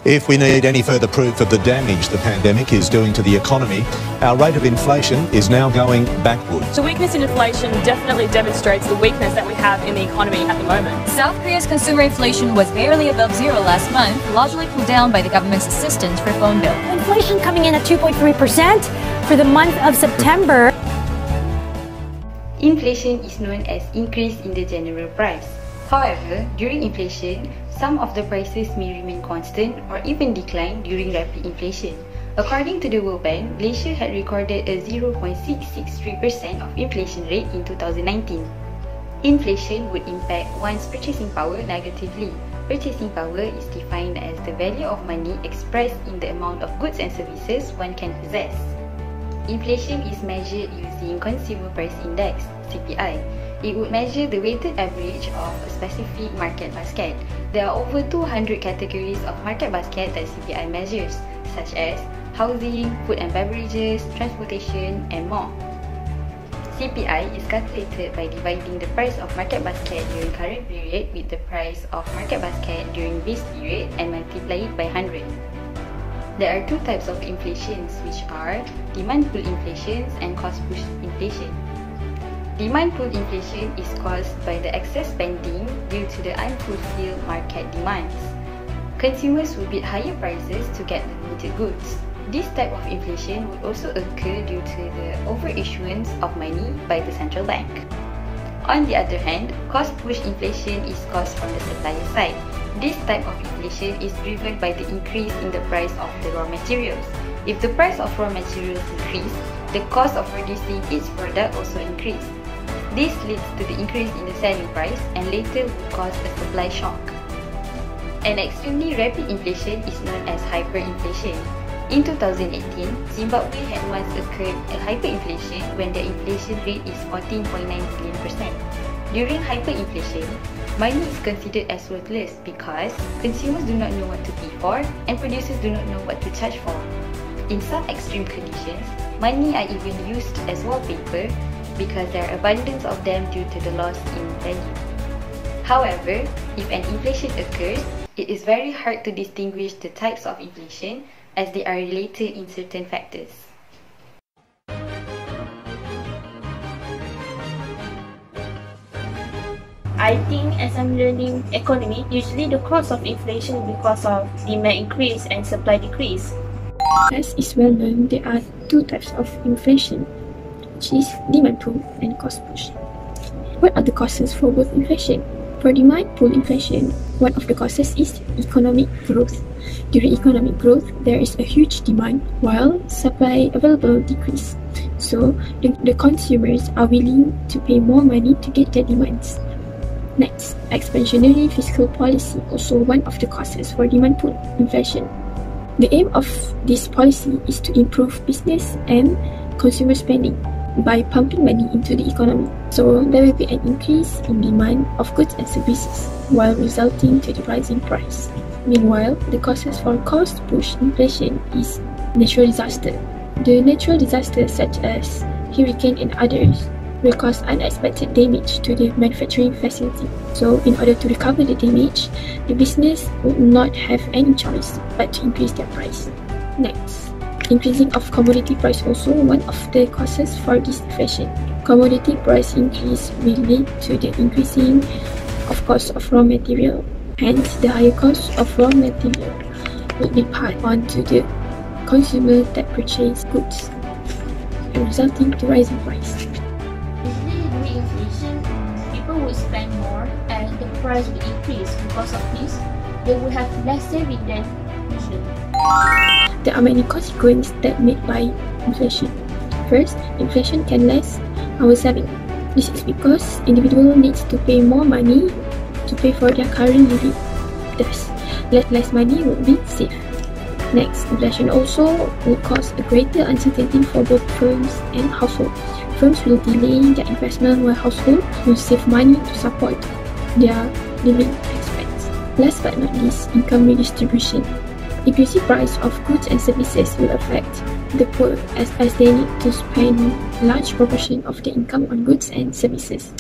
If we need any further proof of the damage the pandemic is doing to the economy, our rate of inflation is now going backwards. The weakness in inflation definitely demonstrates the weakness that we have in the economy at the moment. South Korea's consumer inflation was barely above zero last month, largely pulled down by the government's assistance for phone bill. Inflation coming in at 2.3% for the month of September. Inflation is known as increase in the general price. However, during inflation, some of the prices may remain constant or even decline during rapid inflation. According to the World Bank, Malaysia had recorded a 0.663% of inflation rate in 2019. Inflation would impact one's purchasing power negatively. Purchasing power is defined as the value of money expressed in the amount of goods and services one can possess. Inflation is measured using Consumer Price Index, CPI. It would measure the weighted average of a specific market basket. There are over 200 categories of market basket that CPI measures, such as housing, food and beverages, transportation, and more. CPI is calculated by dividing the price of market basket during current period with the price of market basket during this period and multiply it by 100. There are two types of inflations, which are demand pull inflations and cost push inflation. Demand pull inflation is caused by the excess spending due to the unfulfilled market demands. Consumers will bid higher prices to get the limited goods. This type of inflation would also occur due to the overissuance of money by the central bank. On the other hand, cost push inflation is caused from the supplier side. This type of inflation is driven by the increase in the price of the raw materials. If the price of raw materials increase, the cost of producing each product also increase. This leads to the increase in the selling price and later will cause a supply shock. An extremely rapid inflation is known as hyperinflation. In 2018, Zimbabwe had once occurred a hyperinflation when the inflation rate is 14.9 billion%. During hyperinflation, money is considered as worthless because consumers do not know what to pay for and producers do not know what to charge for. In some extreme conditions, money are even used as wallpaper because there are abundance of them due to the loss in value. However, if an inflation occurs, it is very hard to distinguish the types of inflation as they are related in certain factors. I think as I'm learning economy, usually the cause of inflation is because of demand increase and supply decrease. As is well known, there are two types of inflation, which is demand pull and cost push. What are the causes for both inflation? For demand pull inflation, one of the causes is economic growth. During economic growth, there is a huge demand while supply available decrease. So, the consumers are willing to pay more money to get their demands. Next, expansionary fiscal policy, also one of the causes for demand pull inflation. The aim of this policy is to improve business and consumer spending by pumping money into the economy. So there will be an increase in demand of goods and services while resulting to the rising price. Meanwhile, the causes for cost push inflation is natural disaster. The natural disasters such as hurricane and others will cause unexpected damage to the manufacturing facility. So in order to recover the damage, the business would not have any choice but to increase their price. Next, increasing of commodity price also one of the causes for this inflation. Commodity price increase will lead to the increasing of cost of raw material. Hence, the higher cost of raw material will be passed on to the consumer that purchase goods, resulting to rising price. Usually during inflation, people will spend more and the price will increase. Because of this, they will have less saving than usual. There are many consequences that made by inflation. First, inflation can lessen our saving. This is because individual needs to pay more money to pay for their current living. Thus, less money will be saved. Next, inflation also will cause a greater uncertainty for both firms and households. Firms will delay their investment while households will save money to support their living expense. Last but not least, income redistribution. Increasing price of goods and services will affect the poor as they need to spend a large proportion of their income on goods and services.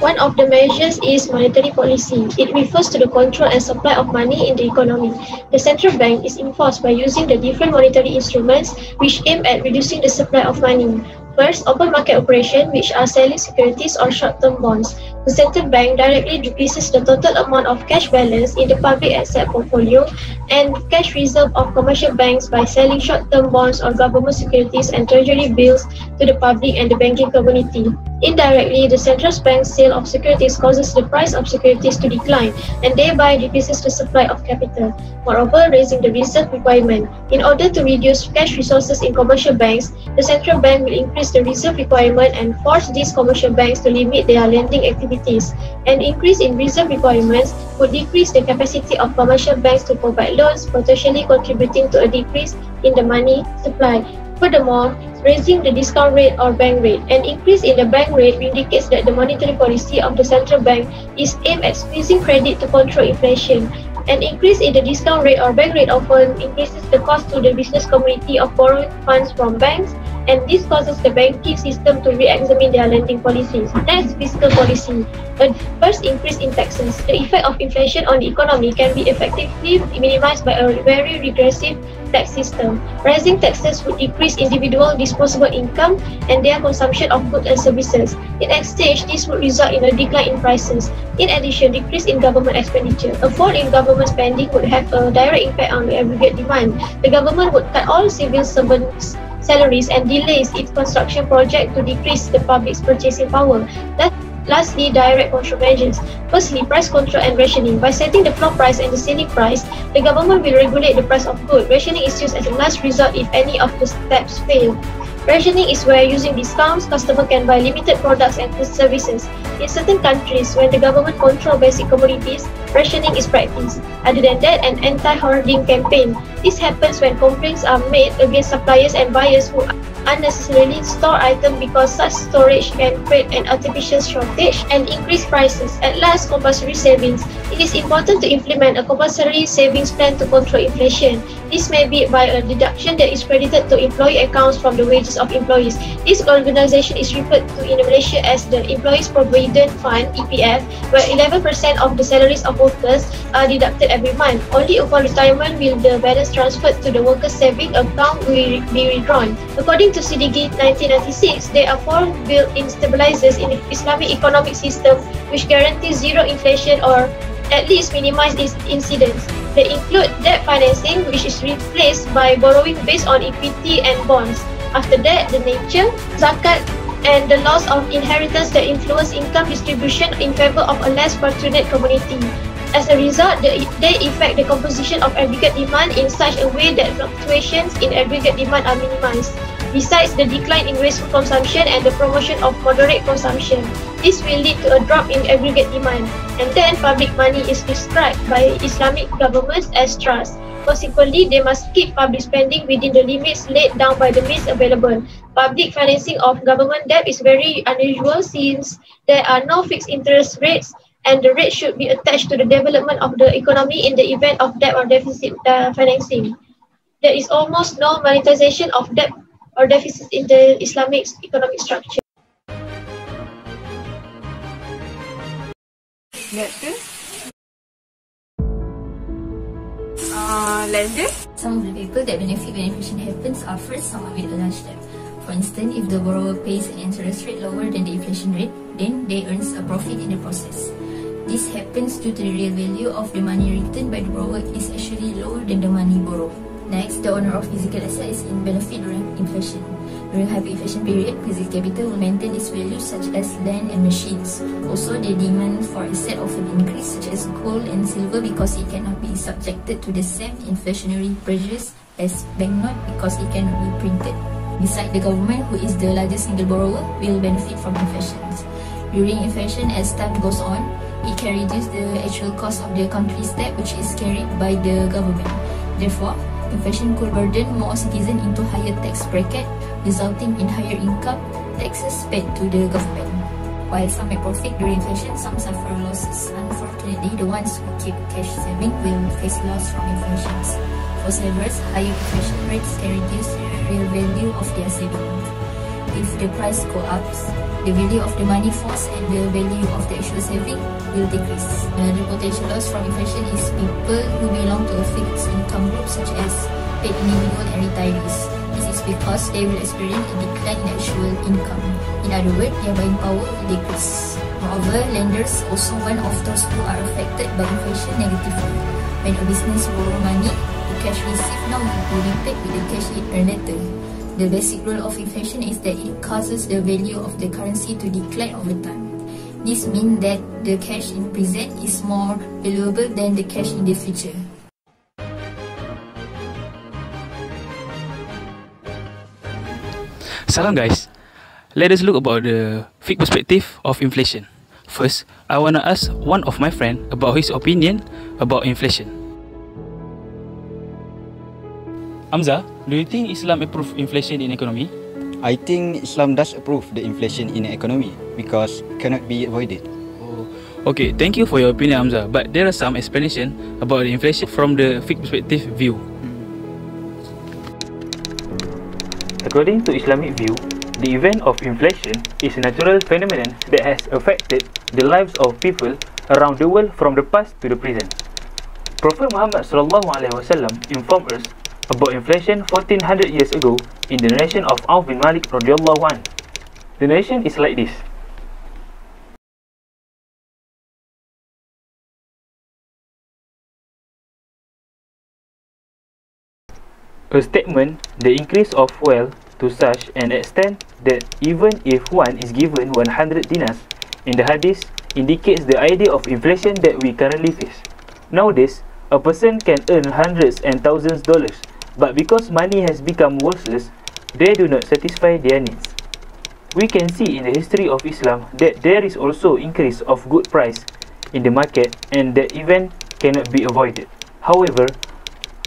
One of the measures is monetary policy. It refers to the control and supply of money in the economy. The central bank is enforced by using the different monetary instruments which aim at reducing the supply of money. First, open market operation, which are selling securities or short-term bonds. The central bank directly decreases the total amount of cash balance in the public asset portfolio and cash reserve of commercial banks by selling short-term bonds or government securities and treasury bills to the public and the banking community. Indirectly, the central bank's sale of securities causes the price of securities to decline and thereby decreases the supply of capital. Moreover, raising the reserve requirement. In order to reduce cash resources in commercial banks, the central bank will increase the reserve requirement and force these commercial banks to limit their lending activities. An increase in reserve requirements would decrease the capacity of commercial banks to provide loans, potentially contributing to a decrease in the money supply. Furthermore, raising the discount rate or bank rate. An increase in the bank rate indicates that the monetary policy of the central bank is aimed at squeezing credit to control inflation. An increase in the discount rate or bank rate often increases the cost to the business community of borrowing funds from banks, and this causes the banking system to re-examine their lending policies. Next, fiscal policy. First, increase in taxes. The effect of inflation on the economy can be effectively minimized by a very regressive tax system. Rising taxes would decrease individual disposable income and their consumption of goods and services. In exchange, this would result in a decline in prices. In addition, decrease in government expenditure. A fall in government spending would have a direct impact on the aggregate demand. The government would cut all civil servants' salaries and delays its construction project to decrease the public's purchasing power. Lastly, direct control measures. Firstly, price control and rationing. By setting the floor price and the ceiling price, the government will regulate the price of goods. Rationing is used as a last resort if any of the steps fail. Rationing is where, using discounts, customers can buy limited products and services. In certain countries, when the government controls basic commodities, rationing is practiced. Other than that, an anti-hoarding campaign. This happens when complaints are made against suppliers and buyers who unnecessarily store items because such storage can create an artificial shortage and increase prices. At last, compulsory savings. It is important to implement a compulsory savings plan to control inflation. This may be by a deduction that is credited to employee accounts from the wages of employees. This organization is referred to in Malaysia as the Employees Provident Fund (EPF), where 11% of the salaries of workers are deducted every month. Only upon retirement will the balance transferred to the workers' saving account be withdrawn. According to SDG 1996, there are 4 built-in stabilizers in the Islamic economic system which guarantee zero inflation or at least minimize these incidents. They include debt financing, which is replaced by borrowing based on equity and bonds. After that, the nature, zakat, and the loss of inheritance that influence income distribution in favor of a less fortunate community. As a result, they affect the composition of aggregate demand in such a way that fluctuations in aggregate demand are minimized. Besides the decline in wasteful consumption and the promotion of moderate consumption, this will lead to a drop in aggregate demand. And then public money is described by Islamic governments as trust. Consequently, they must keep public spending within the limits laid down by the means available. Public financing of government debt is very unusual since there are no fixed interest rates, and the rate should be attached to the development of the economy in the event of debt or deficit financing. There is almost no monetization of debt or deficit in the Islamic economic structure. Lender? Some of the people that benefit when inflation happens are first, some of it a large debt. For instance, if the borrower pays an interest rate lower than the inflation rate, then they earn a profit in the process. This happens due to the real value of the money returned by the borrower is actually lower than the money borrowed. Next, the owner of physical assets is in benefit during inflation. During hyperinflation period, physical capital will maintain its value such as land and machines. Also, the demand for asset often increase such as gold and silver because it cannot be subjected to the same inflationary pressures as banknote because it cannot be printed. Besides, the government, who is the largest single borrower, will benefit from inflation. During inflation, as time goes on, it can reduce the actual cost of the country's debt which is carried by the government. Therefore, inflation could burden more citizens into higher tax bracket, resulting in higher income taxes paid to the government. While some make profit during inflation, some suffer losses. Unfortunately, the ones who keep cash saving will face loss from inflation. For savers, higher inflation rates can reduce the real value of their savings. if the price go up, the value of the money force and the value of the actual saving will decrease. Another potential loss from inflation is people who belong to a fixed income group such as paid individual and retirees. This is because they will experience a decline in actual income. In other words, their buying power will decrease. Moreover, lenders also one of those who are affected by inflation negatively. When a business borrow money, the cash received now will be repaid with the cash it earned later. The basic rule of inflation is that it causes the value of the currency to decline over time. This means that the cash in present is more valuable than the cash in the future. Salam guys, let us look about the fake perspective of inflation. First, I wanna ask one of my friend about his opinion about inflation. Hamza, do you think Islam approve inflation in economy? I think Islam does approve the inflation in the economy because it cannot be avoided. Okay, thank you for your opinion, Hamza. But there are some explanation about the inflation from the fake perspective view. According to Islamic view, the event of inflation is a natural phenomenon that has affected the lives of people around the world from the past to the present. Prophet Muhammad SAW informed us about inflation 1400 years ago in the narration of Auf bin Malik radhiyallahu anh. The narration is like this. A statement, the increase of wealth to such an extent that even if one is given 100 dinars in the hadith indicates the idea of inflation that we currently face. Nowadays, a person can earn hundreds and thousands of dollars, but because money has become worthless, they do not satisfy their needs. We can see in the history of Islam that there is also increase of good price in the market and that event cannot be avoided. However,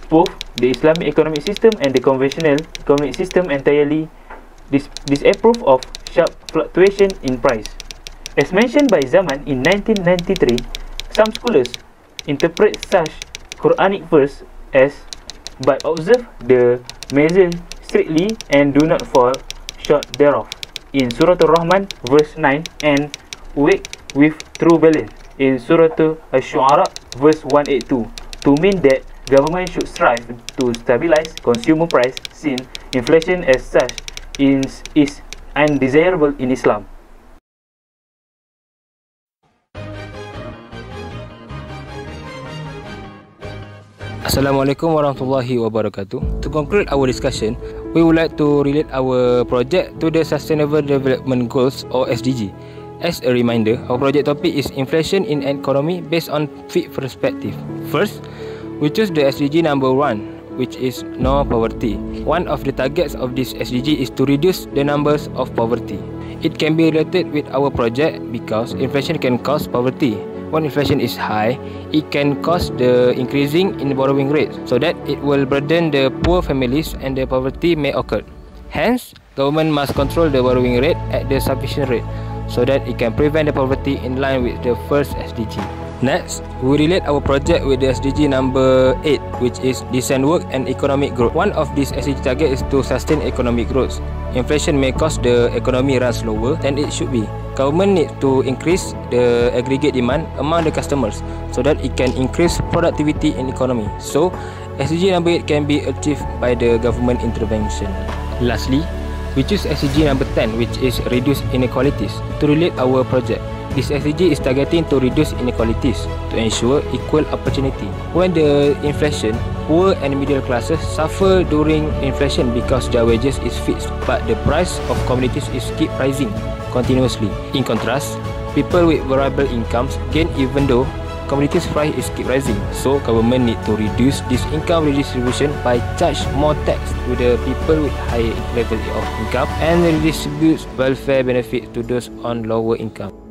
both the Islamic economic system and the conventional economic system entirely disapprove of sharp fluctuation in price. As mentioned by Zaman in 1993, some scholars interpret such Quranic verse as but observe the measure strictly and do not fall short thereof in Surah Al-Rahman verse 9 and wake with true balance in Surah Al-Shu'ara verse 182 to mean that government should strive to stabilize consumer price since inflation as such is undesirable in Islam. Assalamualaikum warahmatullahi wabarakatuh. To conclude our discussion, we would like to relate our project to the Sustainable Development Goals or SDG. As a reminder, our project topic is inflation in an economy based on 3 perspectives. First, we choose the SDG number 1, which is no poverty. One of the targets of this SDG is to reduce the numbers of poverty. It can be related with our project because inflation can cause poverty. When inflation is high, it can cause the increasing in borrowing rates so that it will burden the poor families and the poverty may occur. Hence, government must control the borrowing rate at the sufficient rate so that it can prevent the poverty in line with the first SDG. Next, we relate our project with the SDG number 8, which is decent work and economic growth. One of these SDG targets is to sustain economic growth. Inflation may cause the economy run slower than it should be. Government needs to increase the aggregate demand among the customers so that it can increase productivity in economy. So, SDG number 8 can be achieved by the government intervention. Lastly, we choose SDG number 10, which is reduce inequalities, to relate our project. This SDG is targeting to reduce inequalities to ensure equal opportunity. When the inflation, poor and middle classes suffer during inflation because their wages is fixed, but the price of commodities is keep rising continuously. In contrast, people with variable incomes gain even though commodities price is keep rising. So government need to reduce this income redistribution by charge more tax to the people with higher level of income and redistribute welfare benefits to those on lower income.